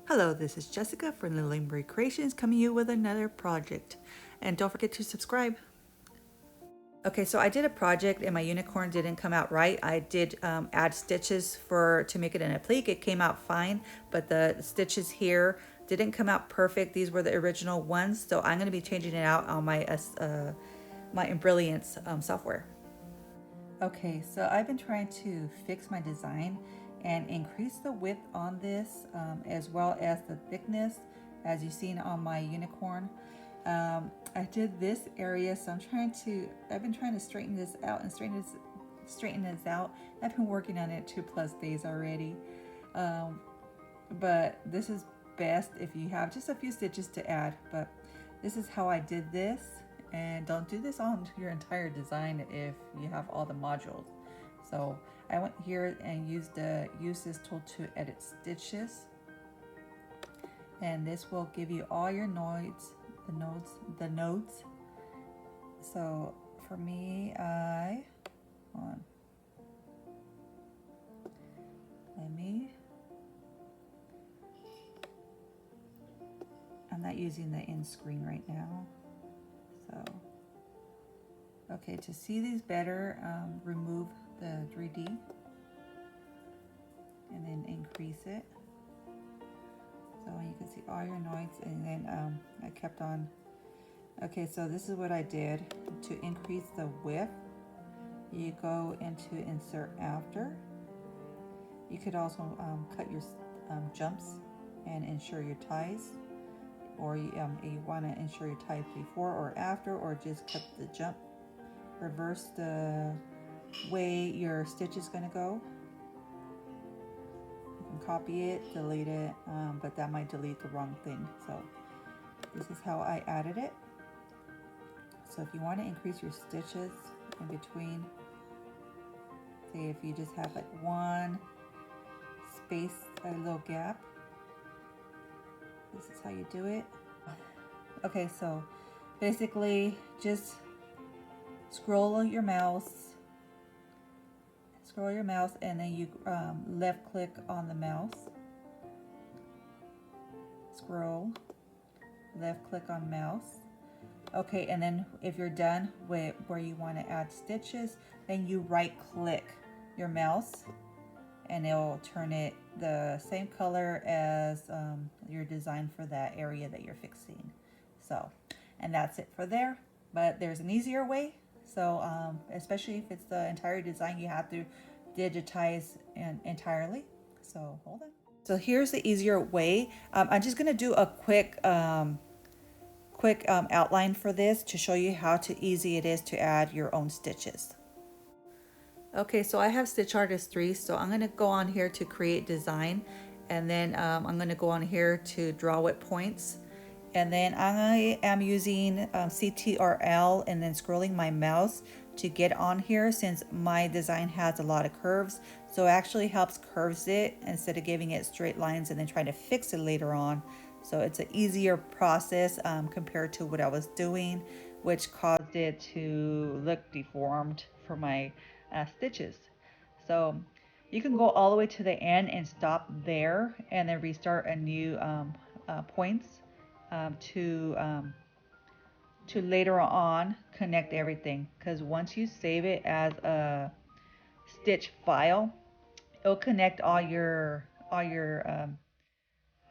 Hello, this is Jessica from Little Embry Creations coming to you with another project. And don't forget to subscribe. Okay, so I did a project and my unicorn didn't come out right. I did add stitches to make it an applique. It came out fine, but the stitches here didn't come out perfect. These were the original ones, so I'm going to be changing it out on my Embrilliance software. Okay, so I've been trying to fix my design and increase the width on this as well as the thickness, as you've seen on my unicorn. I did this area, so I've been trying to straighten this out and straighten this out. I've been working on it 2+ days already. But this is best if you have just a few stitches to add, but this is how I did this. And don't do this on your entire design if you have all the modules. So I went here and used this tool to edit stitches, and this will give you all your nodes. So for me, I'm not using the end screen right now. So, okay, to see these better, remove the 3D and then increase it. So you can see all your nodes, and then I kept on. Okay, so this is what I did to increase the width. You go into insert after. You could also cut your jumps and ensure your ties, or you want to ensure your ties before or after, or just cut the jump. Reverse the way your stitch is going to go. You can copy it, delete it, but that might delete the wrong thing. So this is how I added it. So if you want to increase your stitches in between, say if you just have like one space, a little gap, this is how you do it. Okay, so basically just scroll your mouse, and then you left click on the mouse, scroll, left click on mouse. Okay, and then if you're done with where you want to add stitches, then you right click your mouse and it'll turn it the same color as your design for that area that you're fixing. So, and that's it for there. But there's an easier way. So especially if it's the entire design, you have to digitize entirely. So hold on. So here's the easier way. I'm just gonna do a quick outline for this to show you how easy it is to add your own stitches. Okay, so I have Stitch Artist 3, so I'm going to go on here to create design, and then I'm going to go on here to draw with points, and then I am using CTRL and then scrolling my mouse to get on here, since my design has a lot of curves, so it actually helps curves it instead of giving it straight lines and then trying to fix it later on. So it's an easier process compared to what I was doing, which caused it to look deformed for my stitches. So you can go all the way to the end and stop there, and then restart a new points to later on connect everything. Because once you save it as a stitch file, it'll connect all your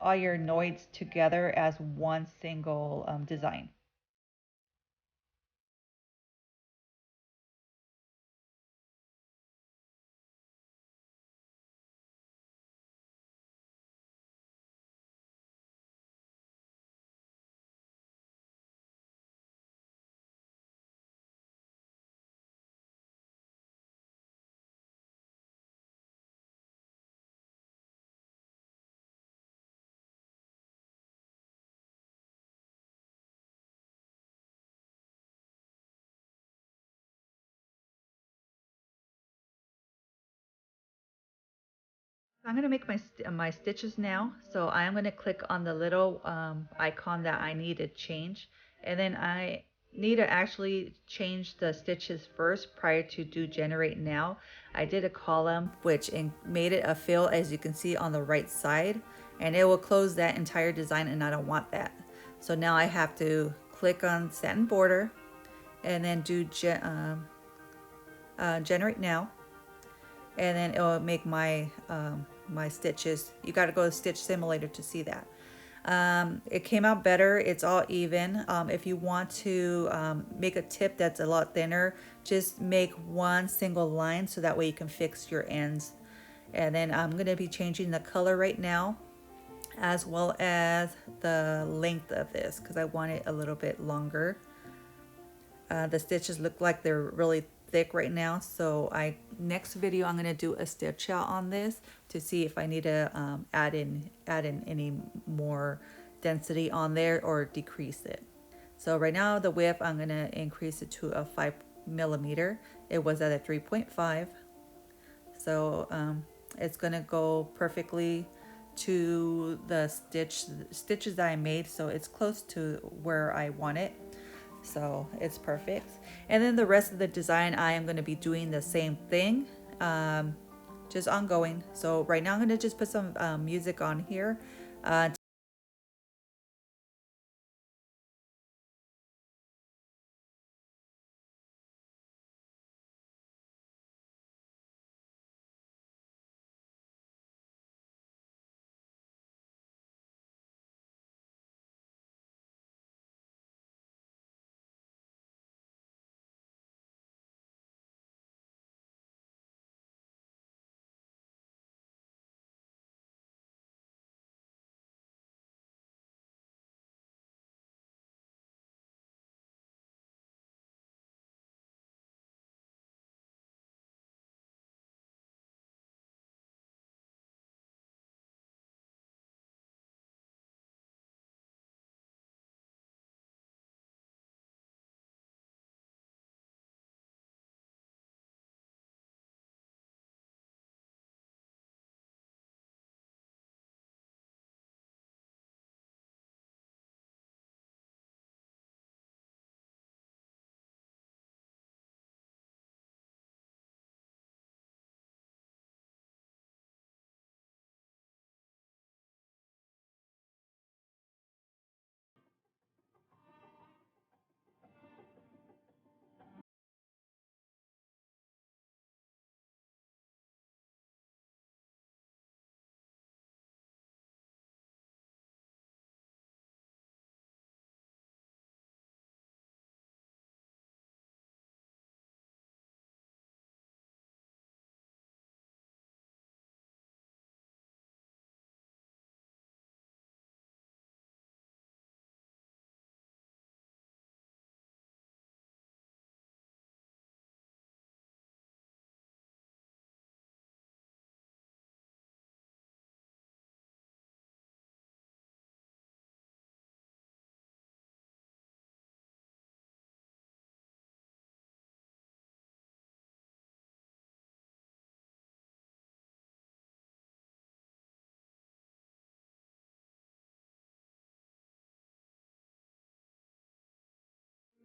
nodes together as one single design. I'm going to make my stitches now. So I'm going to click on the little icon that I need to change, and then I need to actually change the stitches first prior to do generate now. I did a column which made it a fill, as you can see on the right side, and it will close that entire design, and I don't want that. So now I have to click on satin border and then do generate now, and then it will make my my stitches. You got to go to Stitch Simulator to see that. It came out better. It's all even. If you want to make a tip that's a lot thinner, just make one single line so that way you can fix your ends. And then I'm going to be changing the color right now, as well as the length of this, because I want it a little bit longer. The stitches look like they're really thick right now, so next video I'm going to do a stitch out on this to see if I need to add in any more density on there or decrease it. So right now the width, I'm going to increase it to a 5mm. It was at a 3.5, so it's going to go perfectly to the stitches that I made, so it's close to where I want it. So it's perfect. And then the rest of the design, I am going to be doing the same thing, just ongoing. So right now I'm going to just put some music on here.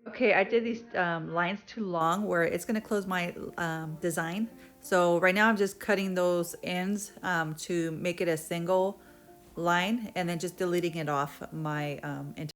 Okay, I did these lines too long where it's going to close my design. So right now I'm just cutting those ends to make it a single line, and then just deleting it off my entire.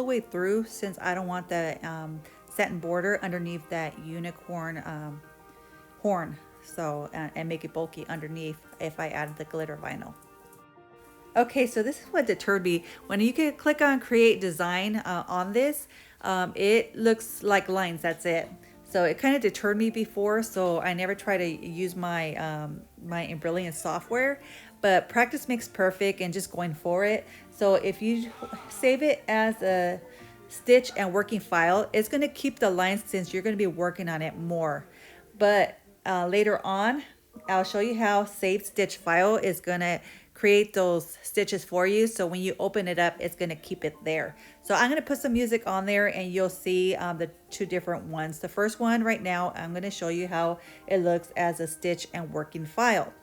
way through since I don't want the satin border underneath that unicorn horn. So, and make it bulky underneath if I add the glitter vinyl. Okay, so this is what deterred me. When you can click on create design on this, it looks like lines, that's it. So it kind of deterred me before, so I never try to use my my Embrilliance software, but practice makes perfect and just going for it. So if you save it as a stitch and working file, it's gonna keep the lines since you're gonna be working on it more. But later on, I'll show you how saved stitch file is gonna create those stitches for you. So when you open it up, it's gonna keep it there. So I'm gonna put some music on there and you'll see the two different ones. The first one right now, I'm gonna show you how it looks as a stitch and working file.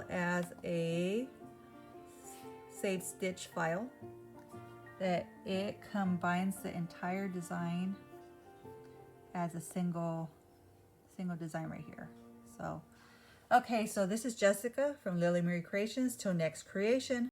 As a saved stitch file that it combines the entire design as a single design right here. So okay, so this is Jessica from Lily Marie Creations. Till next creation.